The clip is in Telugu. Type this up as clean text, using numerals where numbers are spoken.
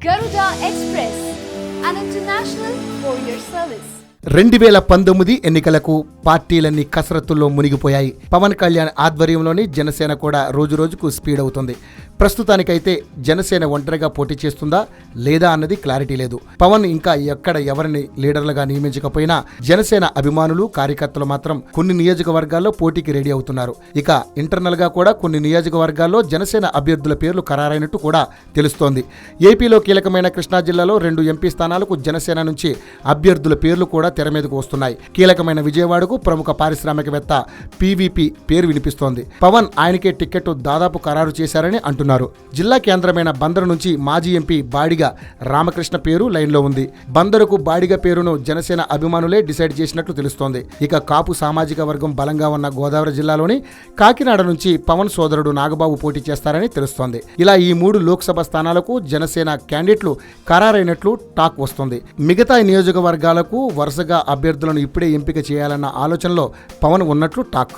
Garuda Express, an international courier service. 2019 ఎన్నికలకు పార్టీలన్నీ కసరత్తుల్లో మునిగిపోయాయి. పవన్ కళ్యాణ్ ఆధ్వర్యంలోని జనసేన కూడా రోజురోజుకు స్పీడ్ అవుతుంది. ప్రస్తుతానికైతే జనసేన ఒంటరిగా పోటీ చేస్తుందా లేదా అన్నది క్లారిటీ లేదు. పవన్ ఇంకా ఎక్కడ ఎవరిని లీడర్లుగా నియమించకపోయినా జనసేన అభిమానులు కార్యకర్తలు మాత్రం కొన్ని నియోజకవర్గాల్లో పోటీకి రెడీ అవుతున్నారు. ఇక ఇంటర్నల్ గా కూడా కొన్ని నియోజకవర్గాల్లో జనసేన అభ్యర్థుల పేర్లు ఖరారైనట్టు కూడా తెలుస్తోంది. ఏపీలో కీలకమైన కృష్ణా జిల్లాలో 2 ఎంపీ స్థానాలకు జనసేన నుంచి అభ్యర్థుల పేర్లు కూడా తెర మీదకు వస్తున్నాయి. కీలకమైన విజయవాడకు ప్రముఖ పారిశ్రామికవేత్త పీవీపీ పేరు వినిపిస్తోంది. పవన్ ఆయనకే టికెట్ దాదాపు ఖరారు చేశారని అంటున్నారు. జిల్లా కేంద్రమైన బందరు నుంచి మాజీ ఎంపీ బాడిగ రామకృష్ణ పేరు లైన్లో ఉంది. బందరుకు బాడిగ పేరును జనసేన అభిమానులే డిసైడ్ చేసినట్లు తెలుస్తోంది. ఇక కాపు సామాజిక వర్గం బలంగా ఉన్న గోదావరి జిల్లాలోని కాకినాడ నుంచి పవన్ సోదరుడు నాగబాబు పోటీ చేస్తారని తెలుస్తోంది. ఇలా ఈ 3 లోక్సభ స్థానాలకు జనసేన క్యాండిడేట్లు ఖరారైనట్లు టాక్ వస్తుంది. మిగతా నియోజకవర్గాలకు వరుసగా అభ్యర్థులను ఇప్పుడే ఎంపిక చేయాలన్న ఆలోచనలో పవన్ ఉన్నట్లు టాక్.